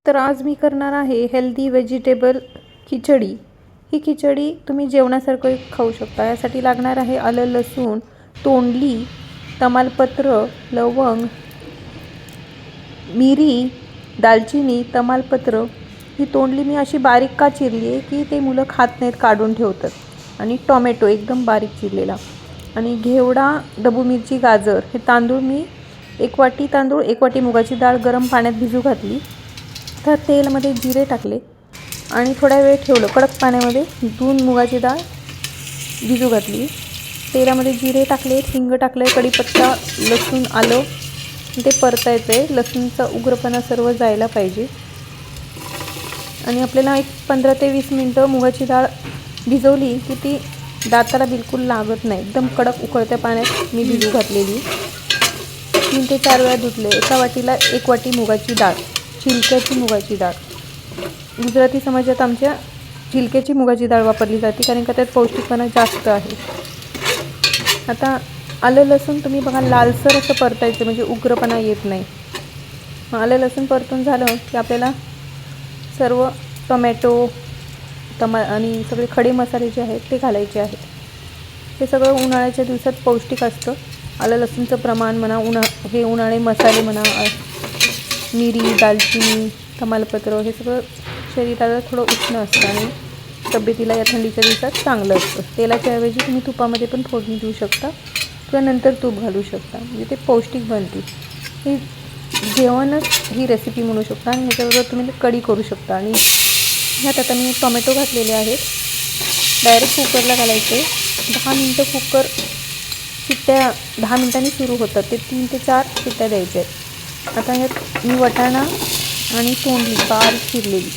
तर आज मी करणार आहे हेल्दी व्हेजिटेबल खिचडी। ही खिचडी तुम्ही जेवणासारखं खाऊ शकता। यासाठी लागणार आहे आलं, लसूण, तोंडली, तमालपत्र, लवंग, मिरी, दालचिनी, तमालपत्र। ही तोंडली मी अशी बारीक का चिरली आहे की ते मुलं खात नाहीत, काढून ठेवतात। आणि टोमॅटो एकदम बारीक चिरलेला, आणि घेवडा, ढबू मिरची, गाजर। हे तांदूळ मी 1 वाटी तांदूळ, 1 वाटी मुगाची डाळ गरम पाण्यात भिजू घातली। तर तेलमध्ये जिरे टाकले आणि थोडा वेळ ठेवलं कडक पाण्यामध्ये। धुवून मुगाची डाळ भिजू घातली। तेलामध्ये जिरे टाकले, हिंग टाकले, कढीपत्ता, लसूण, आलं ते परतायचं आहे। लसूणचा उग्रपणा सर्व जायला पाहिजे। आणि आपल्याला एक 15 ते 20 मिनिटं मुगाची डाळ भिजवली की ती दाताला बिलकुल लागत नाही। एकदम कडक उकळत्या पाण्यात मी भिजू घातलेली। 3 ते 4 वेळा धुतले। एका वाटीला 1 वाटी मुगाची डाळ, छिलक्याची मुगाची डाळ। गुजराती समाजात आमच्या छिलक्याची मुगाची डाळ वापरली जाते, कारण का त्यात पौष्टिकपणा जास्त आहे। आता आलं लसूण तुम्ही बघा लालसर असं परतायचं, म्हणजे उग्रपणा येत नाही। आलं लसूण परतून झालं की आपल्याला सर्व टोमॅटो आणि सगळे खडे मसाले जे आहेत ते घालायचे आहेत। हे सगळं उन्हाळ्याच्या दिवसात पौष्टिक असतं। आलं लसूणचं प्रमाण म्हणा, हे उन्हाळे मसाले म्हणा, मिरी, दालचिनी, तमालपत्र, हे सगळं शरीराला थोडं उष्ण असतं आणि तब्येतीला या थंडीच्या दिवसात चांगलं असतं। तेलाच्या ऐवजी तुम्ही तुपामध्ये पण फोडणी देऊ शकता किंवा नंतर तूप घालू शकता, म्हणजे ते पौष्टिक बनते। ही जेवणच ही रेसिपी म्हणू शकता। आणि ह्याच्याबरोबर तुम्ही कढी करू शकता। आणि ह्यात आता मी टोमॅटो घातलेले आहेत। डायरेक्ट कुकरला घालायचे। 10 मिनटं कुकर शिट्ट्या 10 मिनिटांनी सुरू होतात, ते 3 ते 4 शिट्ट्या द्यायच्या आहेत। आता ह्यात मी वाटाणा आणि तोंडली बारीक चिरलेली,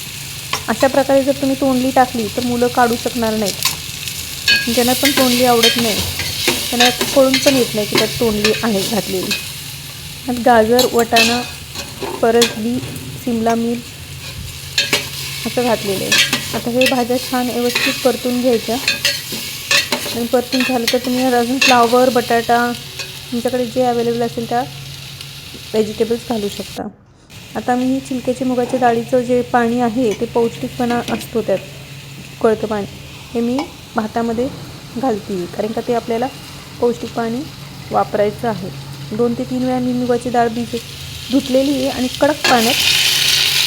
अशा प्रकारे जर तुम्ही तोंडली टाकली तर मुलं काढू शकणार नाहीत। ज्यांना पण तोंडली आवडत नाही त्यांना कळून पण येत नाही की त्यात तोंडली आहे घातलेली। आणि गाजर, वाटाणा, परसबी, सिमला मिर्च असं घातलेलं आहे। आता हे भाज्या छान व्यवस्थित परतून घ्यायच्या। आणि परतून झालं तर तुम्ही अजून फ्लावर, बटाटा, तुमच्याकडे जे अवेलेबल असेल त्या व्हेजिटेबल्स घालू शकता। आता मी ही छिलक्याची मुगाच्या डाळीचं जे पाणी आहे ते पौष्टिकपणा असतो त्यात, उकळतं पाणी, हे मी भातामध्ये घालते, कारण का ते आपल्याला पौष्टिक पाणी वापरायचं आहे। 2 ते 3 वेळा मी मुगाची डाळ धुतलेली आहे आणि कडक पाण्यात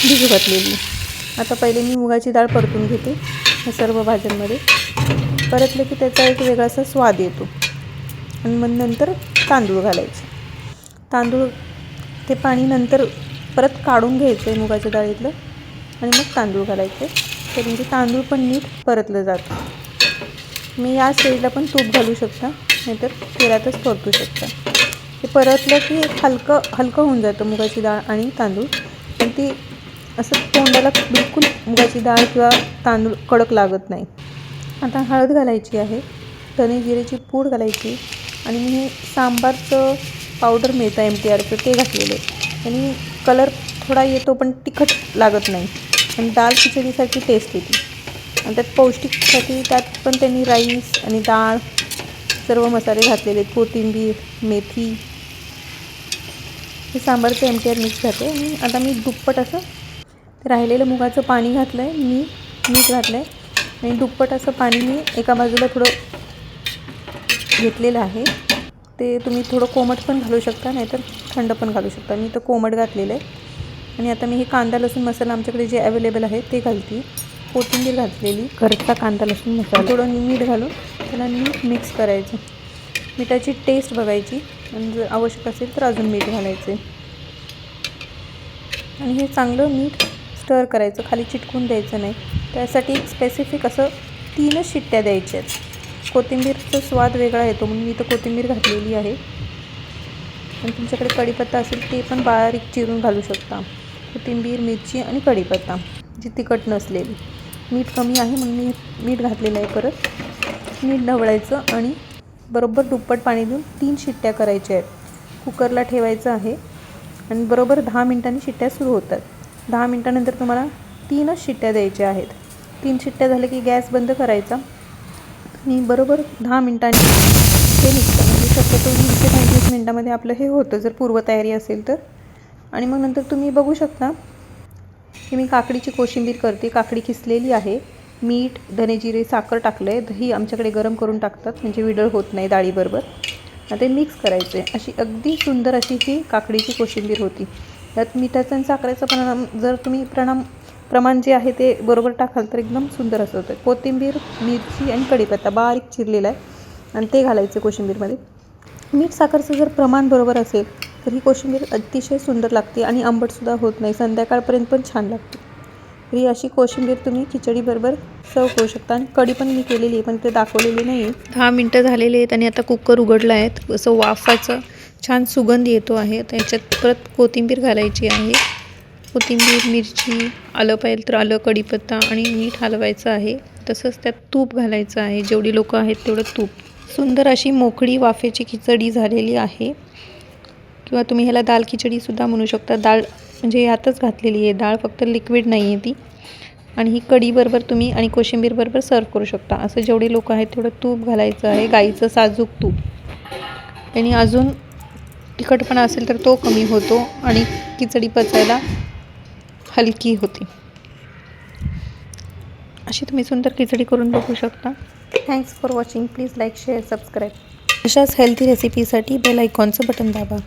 भिजू घातलेली। आता पहिले मी मुगाची डाळ परतून घेते या सर्व भाज्यांमध्ये। परतलं की त्याचा एक वेगळासा स्वाद येतो। आणि मग नंतर तांदूळ घालायचे। तांदूळ ते पाणी नंतर परत काढून घ्यायचं आहे मुगाच्या डाळीतलं, आणि मग तांदूळ घालायचे, तर म्हणजे तांदूळ पण नीट परतलं जातं। मी या स्टेजला पण तूप घालू शकता, नाहीतर तेलातच परतू शकता। ते परतलं की हलकं होऊन जातं मुगाची डाळ आणि तांदूळ, पण ती असं तोंडाला बिलकुल मुगाची डाळ किंवा तांदूळ कडक लागत नाही। आता हळद घालायची आहे, धने जिरेची पूड घालायची, आणि मी हे सांबारचं पावडर मिळतं MTRचं ते घातलेलं आहे। आणि कलर थोडा येतो पण तिखट लागत नाही, आणि डाळ खिचडीसारखी टेस्ट येते। आणि त्यात पौष्टिकसाठी त्यात पण त्यांनी राईस आणि डाळ सर्व मसाले घातलेले आहेत, कोथिंबीर, मेथी, हे सांबारचं MTR मिक्स घातलं। आणि आता मी दुप्पट असं राहिलेलं मुगाचं पाणी घातलं आहे, मीठ घातलं आहे, आणि दुप्पट असं पाणी मी एका बाजूला थोडं घेतलेलं आहे। ते तुम्ही थोडं कोमट पण घालू शकता, नाहीतर थंड पण घालू शकता। मी तर कोमट घातलेलं आहे। आणि आता मी हे कांदा लसूण मसाला आमच्याकडे जे अवेलेबल आहे ते घालते। कोथिंबीर घातलेली, घरचा कांदा लसूण मसाला, थोडं मीठ घालून त्याला नीट मिक्स करायचं। मिठाची टेस्ट बघायची, आणि जर आवश्यक असेल तर अजून मीठ घालायचे। आणि हे चांगलं नीट स्टर करायचं, खाली चिटकून द्यायचं नाही। त्यासाठी एक स्पेसिफिक असं 3च शिट्ट्या द्यायच्या आहेत। कोथिंबीरचा स्वाद वेगळा येतो म्हणून मी तर कोथिंबीर घातलेली आहे। आणि तुमच्याकडे कढीपत्ता असेल ते पण बारीक चिरून घालू शकता। कोथिंबीर, मिरची आणि कढीपत्ता, जी तिखट नसलेली। मीठ कमी आहे म्हणून मी मीठ घातलेलं आहे। परत नीट ढवळायचं आणि बरोबर दुप्पट पाणी देऊन 3 शिट्ट्या करायच्या आहेत। कुकरला ठेवायचं आहे, आणि बरोबर 10 मिनिटांनी शिट्ट्या सुरू होतात। 10 मिनिटानंतर तुम्हाला 3च शिट्ट्या द्यायच्या आहेत। 3 शिट्ट्या झाल्या की गॅस बंद करायचा, आणि बरोबर 10 मिनिटांनी ते निघतं। म्हणजे शक्यतो 20 ते 25 मिनिटामध्ये आपलं हे होतं, जर पूर्वतयारी असेल तर। आणि मग नंतर तुम्ही बघू शकता की मी काकडीची कोशिंबीर करते. काकडी किसलेली आहे, मीठ, धने जिरे, साखर टाकलं आहे. दही आमच्याकडे गरम करून टाकतात म्हणजे विडळ होत नाही डाळीबरोबर. ते मिक्स करायचे. अशी अगदी सुंदर अशी ही काकडीची कोशिंबीर होती. त्यात मिठाचं आणि साखरेचं जर तुम्ही प्रमाण जे आहे ते बरोबर टाकाल तर एकदम सुंदर असं होतं. कोथिंबीर, मिरची आणि कढीपत्ता बारीक चिरलेला आहे आणि ते घालायचं कोशिंबीरमध्ये. मीठ साखरचं जर प्रमाण बरोबर असेल तर ही कोशिंबीर अतिशय सुंदर लागते आणि आंबटसुद्धा होत नाही. संध्याकाळपर्यंत पण छान लागते. तर ही अशी कोशिंबीर तुम्ही खिचडीबरोबर सर्व करू शकता. आणि कढी पण मी केलेली आहे पण ते दाखवलेली नाही आहे. 10 मिनटं झालेले आहेत आणि आता कुकर उघडला आहे. असं वाफाचं छान सुगंध येतो आहे. त्याच्यात परत कोथिंबीर घालायची आहे. कोथिंबीर, मिरची, आलं पाहिजे तर आलं, कढीपत्ता आणि मीठ हलवायचं आहे. तसंच त्यात तूप घालायचं आहे. जेवढी लोकं आहेत तेवढं तूप. सुंदर अशी मोकळी वाफेची खिचडी झालेली आहे. किंवा तुम्ही ह्याला दाल खिचडीसुद्धा म्हणू शकता. डाळ म्हणजे यातच घातलेली आहे डाळ, फक्त लिक्विड नाही आहे ती. आणि ही कढीबरोबर तुम्ही आणि कोशिंबीरबरोबर सर्व करू शकता. असं जेवढे लोक आहेत तेवढं तूप घालायचं आहे, गाईचं साजूक तूप. आणि अजून तिखटपणा असेल तर तो कमी होतो आणि खिचडी पचायला हलकी होते. अशी तुम्ही सुंदर खिचडी करून बघू शकता. Thanks for watching. Please like, share, subscribe. अशाच हेल्थी रेसिपीसाठी बेल आयकॉनचं बटन दाबा.